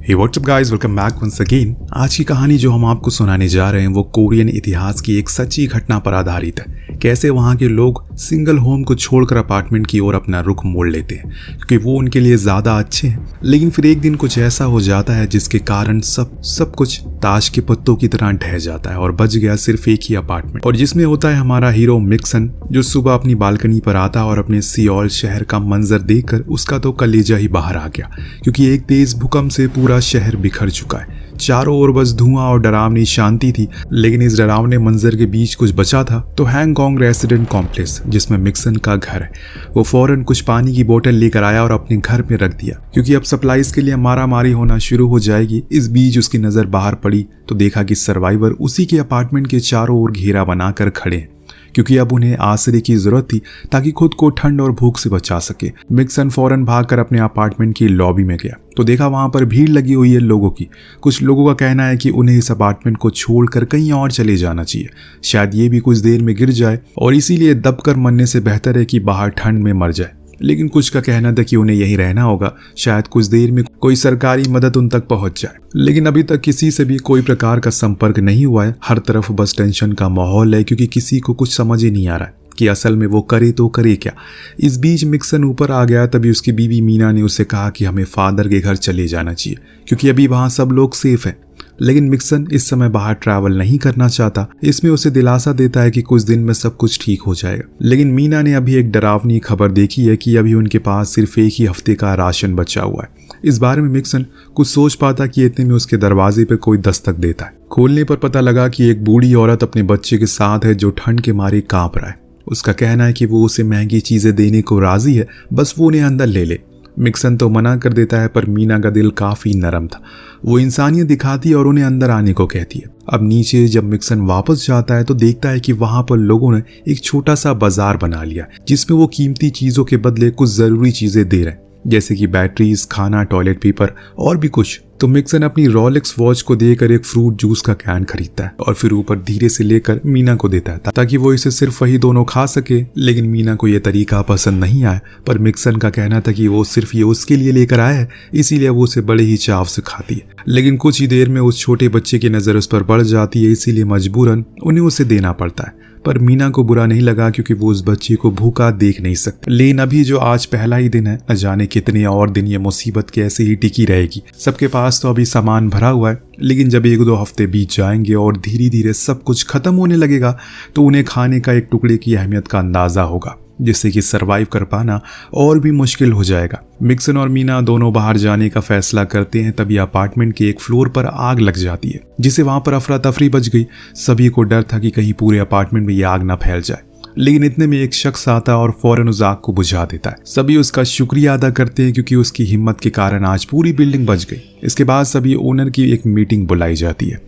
हे WhatsApp guys, welcome back once again. आज की कहानी जो हम आपको सुनाने जा रहे हैं वो कोरियन इतिहास की एक सच्ची घटना पर आधारित है। कैसे वहाँ के लोग सिंगल होम को छोड़कर अपार्टमेंट की ओर अपना रुख मोड़ लेते हैं क्योंकि वो उनके लिए ज़्यादा अच्छे हैं। लेकिन फिर एक दिन कुछ ऐसा हो जाता है जिसके कारण सब कुछ ताश के पत्तों की तरह ढह जाता है और बच गया सिर्फ एक ही अपार्टमेंट, और जिसमें होता है हमारा हीरो मिक्सन, जो सुबह अपनी बालकनी पर आता है और अपने सियोल शहर का मंजर देखकर उसका तो कलेजा ही बाहर आ गया क्योंकि एक तेज भूकंप से पूरा शहर बिखर चुका है। चारों ओर बस धुआं और डरावनी शांति थी, लेकिन इस डरावने मंजर के बीच कुछ बचा था तो हैंगकांग रेसिडेंट कॉम्प्लेक्स जिसमें मिक्सन का घर है। वो फौरन कुछ पानी की बोतल लेकर आया और अपने घर में रख दिया क्योंकि अब सप्लाईज के लिए मारामारी होना शुरू हो जाएगी। इस बीच उसकी नजर बाहर पड़ी तो देखा कि सर्वाइवर उसी के अपार्टमेंट के चारों ओर घेरा बनाकर खड़े हैं क्योंकि अब उन्हें आश्रय की जरूरत थी ताकि खुद को ठंड और भूख से बचा सके। मिक्सन फौरन भागकर अपने अपार्टमेंट की लॉबी में गया तो देखा वहां पर भीड़ लगी हुई है लोगों की। कुछ लोगों का कहना है कि उन्हें इस अपार्टमेंट को छोड़कर कहीं और चले जाना चाहिए, शायद ये भी कुछ देर में गिर जाए और इसीलिए दबकर मरने से बेहतर है कि बाहर ठंड में मर जाए। लेकिन कुछ का कहना था कि उन्हें यहीं रहना होगा, शायद कुछ देर में कोई सरकारी मदद उन तक पहुंच जाए। लेकिन अभी तक किसी से भी कोई प्रकार का संपर्क नहीं हुआ है। हर तरफ बस टेंशन का माहौल है क्योंकि किसी को कुछ समझ ही नहीं आ रहा है कि असल में वो करे तो करे क्या। इस बीच मिक्सन ऊपर आ गया, तभी उसकी बीवी मीना ने उसे कहा कि हमें फादर के घर चले जाना चाहिए क्योंकि अभी वहाँ सब लोग सेफ हैं। लेकिन मिक्सन इस समय बाहर ट्रैवल नहीं करना चाहता। इसमें उसे दिलासा देता है कि कुछ दिन में सब कुछ ठीक हो जाएगा। लेकिन मीना ने अभी एक डरावनी खबर देखी है कि अभी उनके पास सिर्फ एक ही हफ्ते का राशन बचा हुआ है। इस बारे में मिक्सन कुछ सोच पाता कि इतने में उसके दरवाजे पर कोई दस्तक देता है। खोलने पर पता लगा कि एक बूढ़ी औरत अपने बच्चे के साथ है जो ठंड के मारे कांप रहा है। उसका कहना है कि वो उसे महंगी चीजें देने को राजी है, बस वो उन्हें अंदर ले ले। मिक्सन तो मना कर देता है पर मीना का दिल काफी नरम था। वो इंसानियत दिखाती है और उन्हें अंदर आने को कहती है। अब नीचे जब मिक्सन वापस जाता है तो देखता है कि वहां पर लोगों ने एक छोटा सा बाजार बना लिया जिसमें वो कीमती चीजों के बदले कुछ जरूरी चीजें दे रहे हैं, जैसे कि बैटरीज, खाना, टॉयलेट पेपर और भी कुछ। तो मिक्सन अपनी रोलेक्स वॉच को देकर एक फ्रूट जूस का कैन खरीदता है और फिर ऊपर धीरे से लेकर मीना को देता है ताकि वो इसे सिर्फ वही दोनों खा सके। लेकिन मीना को यह तरीका पसंद नहीं आया, पर मिक्सन का कहना था कि वो सिर्फ ये उसके लिए लेकर आया है, इसीलिए वो उसे बड़े ही चाव से खाती है। लेकिन कुछ ही देर में उस छोटे बच्चे की नजर उस पर बढ़ जाती है, इसीलिए मजबूरन उन्हें उसे देना पड़ता है। पर मीना को बुरा नहीं लगा क्योंकि वो उस बच्चे को भूखा देख नहीं सकती। लेकिन अभी जो आज पहला ही दिन है, न जाने कितने और दिन ये मुसीबत कैसे ही टिकी रहेगी। सबके पास तो अभी सामान भरा हुआ है, लेकिन जब 1-2 हफ्ते बीत जाएंगे और धीरे धीरे सब कुछ खत्म होने लगेगा तो उन्हें खाने का एक टुकड़े की अहमियत का अंदाजा होगा, जिससे कि सरवाइव कर पाना और भी मुश्किल हो जाएगा। मिक्सन और मीना दोनों बाहर जाने का फैसला करते हैं, तभी अपार्टमेंट के एक फ्लोर पर आग लग जाती है जिससे वहां पर अफरा तफरी बच गई। सभी को डर था कि कहीं पूरे अपार्टमेंट में ये आग ना फैल जाए, लेकिन इतने में एक शख्स आता है और फौरन उस आग को बुझा देता है। सभी उसका शुक्रिया अदा करते हैं क्योंकि उसकी हिम्मत के कारण आज पूरी बिल्डिंग बच गई। इसके बाद सभी ओनर की एक मीटिंग बुलाई जाती है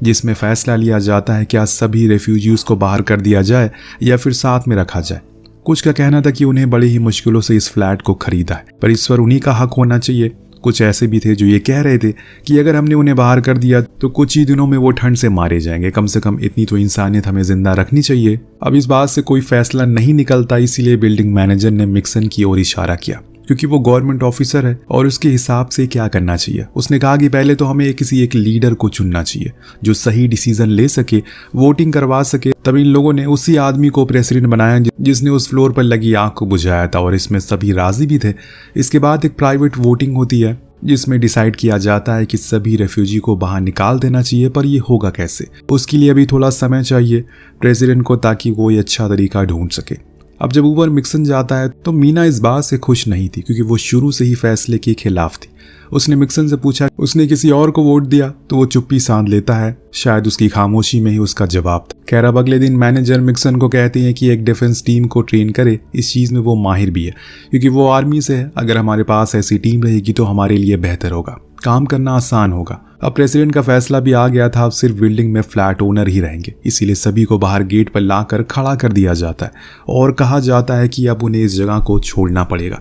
जिसमें फैसला लिया जाता है क्या सभी रेफ्यूजीज को बाहर कर दिया जाए या फिर साथ में रखा जाए। कुछ का कहना था कि उन्हें बड़ी ही मुश्किलों से इस फ्लैट को खरीदा है, पर इस पर उन्हीं का हक होना चाहिए। कुछ ऐसे भी थे जो ये कह रहे थे कि अगर हमने उन्हें बाहर कर दिया तो कुछ ही दिनों में वो ठंड से मारे जाएंगे, कम से कम इतनी तो इंसानियत हमें जिंदा रखनी चाहिए। अब इस बात से कोई फैसला नहीं निकलता, इसीलिए बिल्डिंग मैनेजर ने मिक्सन की ओर इशारा किया क्योंकि वो गवर्नमेंट ऑफिसर है और उसके हिसाब से क्या करना चाहिए। उसने कहा कि पहले तो हमें किसी एक लीडर को चुनना चाहिए जो सही डिसीजन ले सके, वोटिंग करवा सके। तभी इन लोगों ने उसी आदमी को प्रेसिडेंट बनाया जिसने उस फ्लोर पर लगी आग को बुझाया था, और इसमें सभी राजी भी थे। इसके बाद एक प्राइवेट वोटिंग होती है जिसमें डिसाइड किया जाता है कि सभी रेफ्यूजी को बाहर निकाल देना चाहिए, पर यह होगा कैसे। उसके लिए अभी थोड़ा समय चाहिए प्रेसिडेंट को ताकि वो ये अच्छा तरीका ढूंढ सके। अब जब ऊपर मिक्सन जाता है तो मीना इस बात से खुश नहीं थी क्योंकि वो शुरू से ही फैसले के खिलाफ थी। उसने मिक्सन से पूछा उसने किसी और को वोट दिया तो वो चुप्पी साध लेता है। शायद उसकी खामोशी में ही उसका जवाब था। खैर अब अगले दिन मैनेजर मिक्सन को कहते हैं कि एक डिफेंस टीम को ट्रेन करे। इस चीज़ में वो माहिर भी है क्योंकि वो आर्मी से है। अगर हमारे पास ऐसी टीम रहेगी तो हमारे लिए बेहतर होगा, काम करना आसान होगा। अब प्रेसिडेंट का फैसला भी आ गया था, अब सिर्फ बिल्डिंग में फ्लैट ओनर ही रहेंगे, इसीलिए सभी को बाहर गेट पर लाकर खड़ा कर दिया जाता है और कहा जाता है कि अब उन्हें इस जगह को छोड़ना पड़ेगा,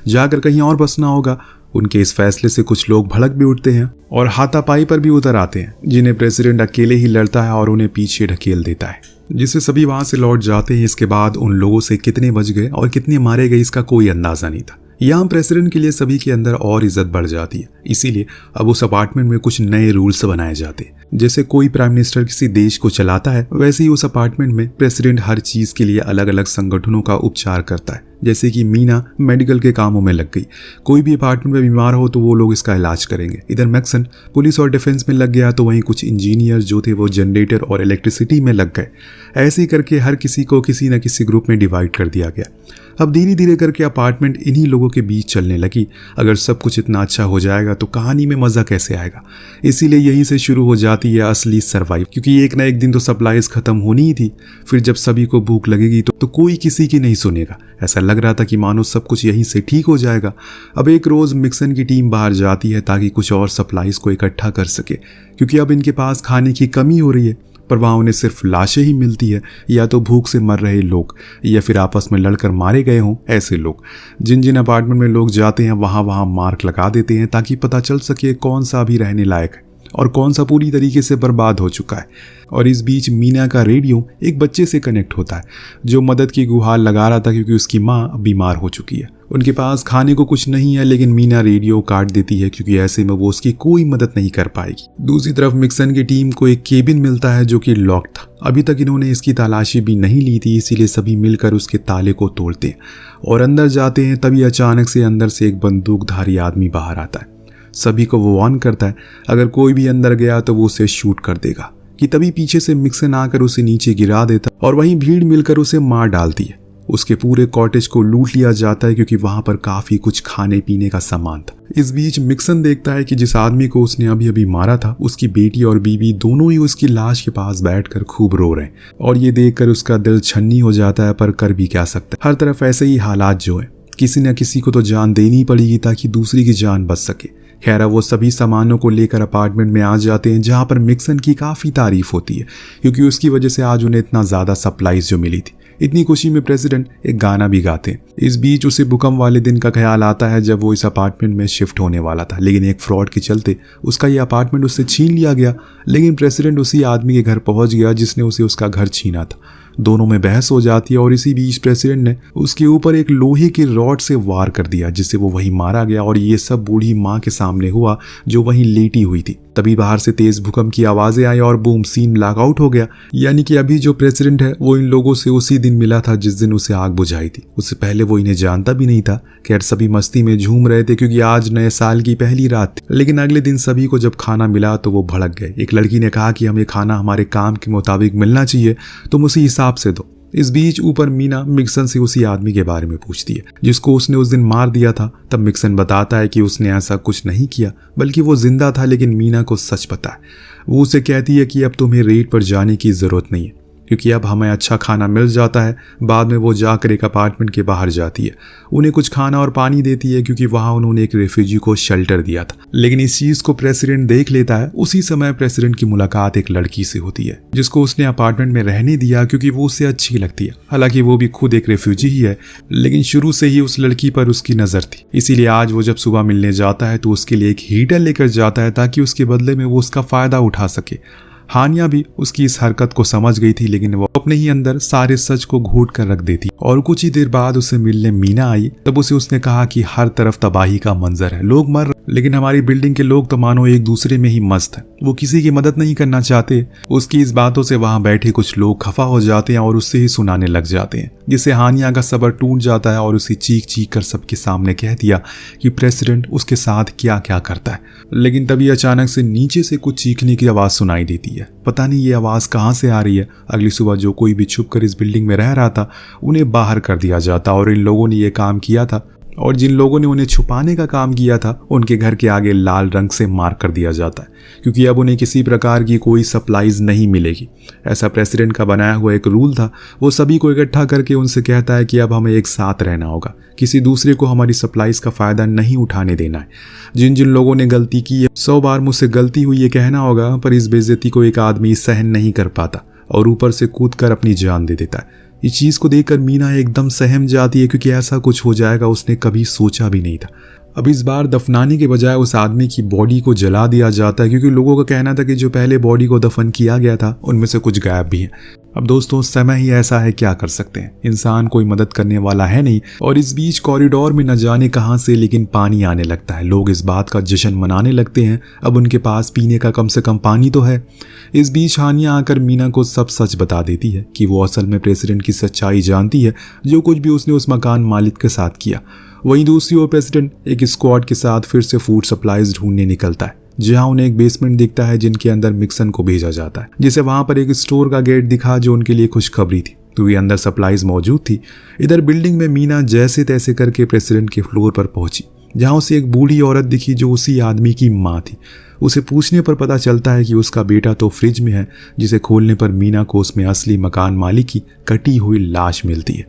जाकर कहीं और बसना होगा। उनके इस फैसले से कुछ लोग भड़क भी उठते हैं और हाथापाई पर भी उतर आते हैं, जिन्हें प्रेसिडेंट अकेले ही लड़ता है और उन्हें पीछे ढकेल देता है, जिससे सभी वहां से लौट जाते हैं। इसके बाद उन लोगों से कितने बच गए और कितने मारे गए इसका कोई अंदाजा नहीं था। यहाँ प्रेसिडेंट के लिए सभी के अंदर और इज्जत बढ़ जाती है। इसीलिए अब उस अपार्टमेंट में कुछ नए रूल्स बनाए जाते हैं। जैसे कोई प्राइम मिनिस्टर किसी देश को चलाता है, वैसे ही उस अपार्टमेंट में प्रेसिडेंट हर चीज के लिए अलग अलग संगठनों का उपचार करता है। जैसे कि मीना मेडिकल के कामों में लग गई, कोई भी अपार्टमेंट में बीमार हो तो वो लोग इसका इलाज करेंगे। इधर मैक्सन पुलिस और डिफेंस में लग गया, तो वहीं कुछ इंजीनियर जो थे वो जनरेटर और इलेक्ट्रिसिटी में लग गए। ऐसे ही करके हर किसी को किसी न किसी ग्रुप में डिवाइड कर दिया गया। अब धीरे धीरे करके अपार्टमेंट इन्हीं लोगों के बीच चलने लगी। अगर सब कुछ इतना अच्छा हो जाएगा तो कहानी में मजा कैसे आएगा। इसीलिए यहीं से शुरू हो जाती है असली सर्वाइव, क्योंकि एक ना एक दिन तो सप्लाईज खत्म होनी ही थी। फिर जब सभी को भूख लगेगी तो कोई किसी की नहीं सुनेगा। ऐसा लग रहा था कि मानो सब कुछ यहीं से ठीक हो जाएगा। अब एक रोज मिक्सन की टीम बाहर जाती है ताकि कुछ और सप्लाईज को इकट्ठा कर सके, क्योंकि अब इनके पास खाने की कमी हो रही है। पर वहाँ उन्हें सिर्फ लाशें ही मिलती है, या तो भूख से मर रहे लोग या फिर आपस में लड़कर मारे गए हों ऐसे लोग। जिन जिन अपार्टमेंट में लोग जाते हैं वहाँ मार्क लगा देते हैं ताकि पता चल सके कौन सा अभी रहने लायक है और कौन सा पूरी तरीके से बर्बाद हो चुका है। और इस बीच मीना का रेडियो एक बच्चे से कनेक्ट होता है जो मदद की गुहार लगा रहा था, क्योंकि उसकी माँ बीमार हो चुकी है। उनके पास खाने को कुछ नहीं है, लेकिन मीना रेडियो काट देती है क्योंकि ऐसे में वो उसकी कोई मदद नहीं कर पाएगी। दूसरी तरफ मिक्सन की टीम को एक केबिन मिलता है जो कि लॉक था। अभी तक इन्होंने इसकी तलाशी भी नहीं ली थी, इसीलिए सभी मिलकर उसके ताले को तोड़ते हैं और अंदर जाते हैं। तभी अचानक से अंदर से एक बंदूकधारी आदमी बाहर आता है। सभी को वो वार्न करता है अगर कोई भी अंदर गया तो वो उसे शूट कर देगा। कि तभी पीछे से मिक्सन आकर उसे नीचे गिरा देता और वहीं भीड़ मिलकर उसे मार डालती है। उसके पूरे कॉटेज को लूट लिया जाता है क्योंकि वहां पर काफी कुछ खाने पीने का सामान था। इस बीच मिक्सन देखता है कि जिस आदमी को उसने अभी अभी मारा था उसकी बेटी और बीवी दोनों ही उसकी लाश के पास बैठकर खूब रो रहे हैं। और ये देखकर उसका दिल छन्नी हो जाता है, पर कर भी क्या सकता है। हर तरफ ऐसे ही हालात जो है, किसी न किसी को तो जान देनी पड़ेगी ताकि दूसरी की जान बच सके। खैर वो सभी सामानों को लेकर अपार्टमेंट में आ जाते हैं, जहां पर मिक्सन की काफी तारीफ होती है क्योंकि उसकी वजह से आज उन्हें इतना ज्यादा सप्लाईज जो मिली थी। इतनी खुशी में प्रेसिडेंट एक गाना भी गाते हैं। इस बीच उसे भूकंप वाले दिन का ख्याल आता है जब वो इस अपार्टमेंट में शिफ्ट होने वाला था, लेकिन एक फ्रॉड के चलते उसका ये अपार्टमेंट उससे छीन लिया गया। लेकिन प्रेसिडेंट उसी आदमी के घर पहुंच गया जिसने उसे उसका घर छीना था। दोनों में बहस हो जाती है और इसी बीच प्रेसिडेंट ने उसके ऊपर एक लोहे के रॉड से वार कर दिया, जिससे वो वहीं मारा गया। और ये सब बूढ़ी माँ के सामने हुआ जो वहीं लेटी हुई थी। तभी बाहर से तेज भूकंप की आवाजें आई और बूम, सीन ब्लैक आउट हो गया। यानी कि अभी जो प्रेसिडेंट है वो इन लोगों से उसी दिन मिला था जिस दिन उसे आग बुझाई थी। उससे पहले वो इन्हें जानता भी नहीं था। खैर सभी मस्ती में झूम रहे थे क्योंकि आज नए साल की पहली रात थी। लेकिन अगले दिन सभी को जब खाना मिला तो वो भड़क गए। एक लड़की ने कहा कि हमें खाना हमारे काम के मुताबिक मिलना चाहिए, तुम उसी हिसाब से दो। इस बीच ऊपर मीना मिक्सन से उसी आदमी के बारे में पूछती है जिसको उसने उस दिन मार दिया था। तब मिक्सन बताता है कि उसने ऐसा कुछ नहीं किया, बल्कि वो जिंदा था। लेकिन मीना को सच पता है। वो उसे कहती है कि अब तुम्हें रेड पर जाने की जरूरत नहीं है क्योंकि अब हमें अच्छा खाना मिल जाता है। बाद में वो जाकर एक अपार्टमेंट के बाहर जाती है, उन्हें कुछ खाना और पानी देती है क्योंकि वहां उन्होंने एक रेफ्यूजी को शेल्टर दिया था। लेकिन इस चीज को प्रेसिडेंट देख लेता है। उसी समय प्रेसिडेंट की मुलाकात एक लड़की से होती है जिसको उसने अपार्टमेंट में रहने दिया क्योंकि वो उसे अच्छी लगती है। हालांकि वो भी खुद एक रेफ्यूजी ही है, लेकिन शुरू से ही उस लड़की पर उसकी नजर थी। इसीलिए आज वो जब सुबह मिलने जाता है तो उसके लिए एक हीटर लेकर जाता है ताकि उसके बदले में वो उसका फायदा उठा सके। हानिया भी उसकी इस हरकत को समझ गई थी, लेकिन वो अपने ही अंदर सारे सच को घोट कर रख देती। और कुछ ही देर बाद उसे मिलने मीना आई। तब उसे उसने कहा कि हर तरफ तबाही का मंजर है, लोग मर, लेकिन हमारी बिल्डिंग के लोग तो मानो एक दूसरे में ही मस्त हैं। वो किसी की मदद नहीं करना चाहते। उसकी इस बातों से वहां बैठे कुछ लोग खफा हो जाते हैं और उससे ही सुनाने लग जाते हैं, जिससे हानिया का सब्र टूट जाता है और उसे चीख चीख कर सबके सामने कह दिया कि प्रेसिडेंट उसके साथ क्या क्या करता है। लेकिन तभी अचानक से नीचे से कुछ चीखने की आवाज सुनाई देती है। पता नहीं ये आवाज कहाँ से आ रही है। अगली सुबह जो कोई भी छुपकर इस बिल्डिंग में रह रहा था उन्हें बाहर कर दिया जाता और इन लोगों ने ये काम किया था। और जिन लोगों ने उन्हें छुपाने का काम किया था उनके घर के आगे लाल रंग से मार्क कर दिया जाता है क्योंकि अब उन्हें किसी प्रकार की कोई सप्लाईज नहीं मिलेगी। ऐसा प्रेसिडेंट का बनाया हुआ एक रूल था। वो सभी को इकट्ठा करके उनसे कहता है कि अब हमें एक साथ रहना होगा, किसी दूसरे को हमारी सप्लाईज का फायदा नहीं उठाने देना है। जिन जिन लोगों ने गलती की है 100 बार मुझसे गलती हुई ये कहना होगा, पर इस बेइज्जती को एक आदमी सहन नहीं कर पाता और ऊपर से कूद कर अपनी जान दे देता है। इस चीज को देखकर मीना एकदम सहम जाती है क्योंकि ऐसा कुछ हो जाएगा उसने कभी सोचा भी नहीं था। अब इस बार दफनाने के बजाय उस आदमी की बॉडी को जला दिया जाता है, क्योंकि लोगों का कहना था कि जो पहले बॉडी को दफन किया गया था उनमें से कुछ गायब भी हैं। अब दोस्तों समय ही ऐसा है, क्या कर सकते हैं, इंसान कोई मदद करने वाला है नहीं। और इस बीच कॉरिडोर में न जाने कहां से लेकिन पानी आने लगता है। लोग इस बात का जश्न मनाने लगते हैं, अब उनके पास पीने का कम से कम पानी तो है। इस बीच हानिया आकर मीना को सब सच बता देती है कि वो असल में प्रेसिडेंट की सच्चाई जानती है, जो कुछ भी उसने उस मकान मालिक के साथ किया। वहीं दूसरी ओर प्रेसिडेंट एक स्क्वाड के साथ फिर से फूड सप्लाईज ढूंढने निकलता है, जहां उन्हें एक बेसमेंट दिखता है जिनके अंदर मिक्सन को भेजा जाता है, जिसे वहां पर एक स्टोर का गेट दिखा जो उनके लिए खुशखबरी थी, क्योंकि अंदर सप्लाईज मौजूद थी। इधर बिल्डिंग में मीना जैसे तैसे करके प्रेसिडेंट के फ्लोर पर पहुंची, जहां उसे एक बूढ़ी औरत दिखी जो उसी आदमी की माँ थी। उसे पूछने पर पता चलता है कि उसका बेटा तो फ्रिज में है, जिसे खोलने पर मीना को उसमें असली मकान मालिक की कटी हुई लाश मिलती है।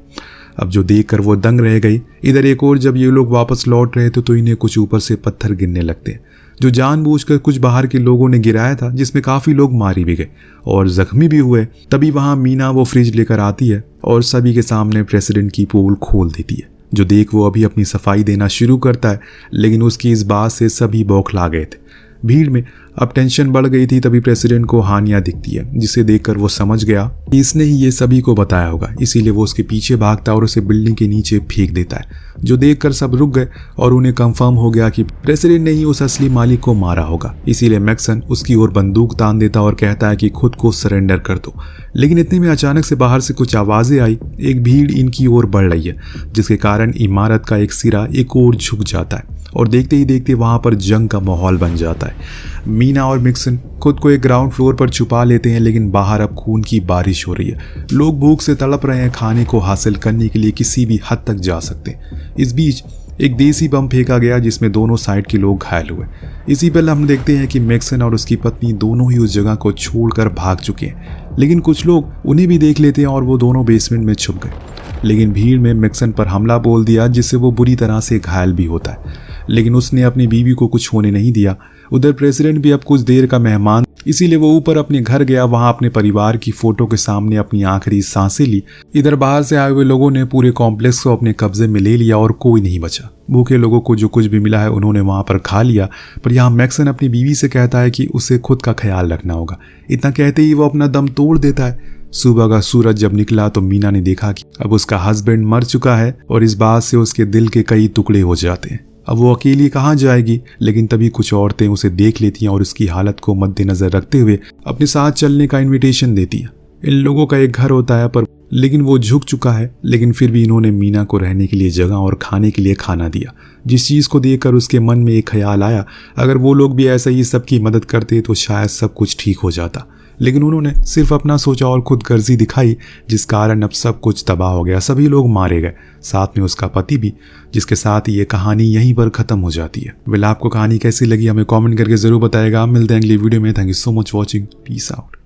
अब जो देखकर वो दंग रह गई। इधर एक और जब ये लोग वापस लौट रहे थे तो इन्हें कुछ ऊपर से पत्थर गिरने लगते हैं, जो जानबूझकर कुछ बाहर के लोगों ने गिराया था, जिसमें काफी लोग मारे भी गए और जख्मी भी हुए। तभी वहां मीना वो फ्रिज लेकर आती है और सभी के सामने प्रेसिडेंट की पोल खोल देती है, जो देख वो अभी अपनी सफाई देना शुरू करता है, लेकिन उसकी इस बात से सभी बौखला गए थे। भीड़ में अब टेंशन बढ़ गई थी। तभी प्रेसिडेंट को हानिया दिखती है, जिसे देखकर वो समझ गया कि इसने ही ये सभी को बताया होगा, इसीलिए वो उसके पीछे भागता और उसे बिल्डिंग के नीचे फेंक देता है, जो देखकर सब रुक गए और उन्हें कंफर्म हो गया कि प्रेसिडेंट ने ही उस असली मालिक को मारा होगा। इसीलिए मैक्सन उसकी ओर बंदूक तान देता और कहता है कि खुद को सरेंडर कर दो। लेकिन इतने में अचानक से बाहर से कुछ आवाजें आई। एक भीड़ इनकी ओर बढ़ रही है, जिसके कारण इमारत का एक सिरा एक ओर झुक जाता है और देखते ही देखते वहां पर जंग का माहौल बन जाता है। मीना और मिक्सन खुद को एक ग्राउंड फ्लोर पर छुपा लेते हैं, लेकिन बाहर अब खून की बारिश हो रही है। लोग भूख से तड़प रहे हैं, खाने को हासिल करने के लिए किसी भी हद तक जा सकते हैं। इस बीच एक देसी बम फेंका गया, जिसमें दोनों साइड के लोग घायल हुए। इसी पर हम देखते हैं कि मिक्सन और उसकी पत्नी दोनों ही उस जगह को छोड़कर भाग चुके हैं, लेकिन कुछ लोग उन्हें भी देख लेते हैं और वो दोनों बेसमेंट में छुप गए। लेकिन भीड़ में मिक्सन पर हमला बोल दिया, जिससे वो बुरी तरह से घायल भी होता है, लेकिन उसने अपनी बीवी को कुछ होने नहीं दिया। उधर प्रेसिडेंट भी अब कुछ देर का मेहमान, इसीलिए वो ऊपर अपने घर गया। वहां अपने परिवार की फोटो के सामने अपनी आखिरी सांसें ली। इधर बाहर से आए हुए लोगों ने पूरे कॉम्प्लेक्स को अपने कब्जे में ले लिया और कोई नहीं बचा। भूखे लोगों को जो कुछ भी मिला है उन्होंने वहां पर खा लिया। पर यहाँ मैक्सन अपनी बीवी से कहता है कि उसे खुद का ख्याल रखना होगा। इतना कहते ही वो अपना दम तोड़ देता है। सुबह का सूरज जब निकला तो मीना ने देखा कि अब उसका हस्बैंड मर चुका है और इस बात से उसके दिल के कई टुकड़े हो जाते हैं। अब वो अकेली कहाँ जाएगी, लेकिन तभी कुछ औरतें उसे देख लेती हैं और उसकी हालत को मद्देनजर रखते हुए अपने साथ चलने का इनविटेशन देती हैं। इन लोगों का एक घर होता है पर लेकिन वो झुक चुका है, लेकिन फिर भी इन्होंने मीना को रहने के लिए जगह और खाने के लिए खाना दिया, जिस चीज़ को देखकर उसके मन में एक ख्याल आया, अगर वो लोग भी ऐसा ही सबकी मदद करते तो शायद सब कुछ ठीक हो जाता। लेकिन उन्होंने सिर्फ अपना सोचा और खुद गर्जी दिखाई, जिस कारण अब सब कुछ तबाह हो गया। सभी लोग मारे गए, साथ में उसका पति भी, जिसके साथ ये कहानी यहीं पर खत्म हो जाती है। वेल, आपको कहानी कैसी लगी हमें कमेंट करके जरूर बताएगा। मिलते हैं अगली वीडियो में। Thank you so much watching. Peace out.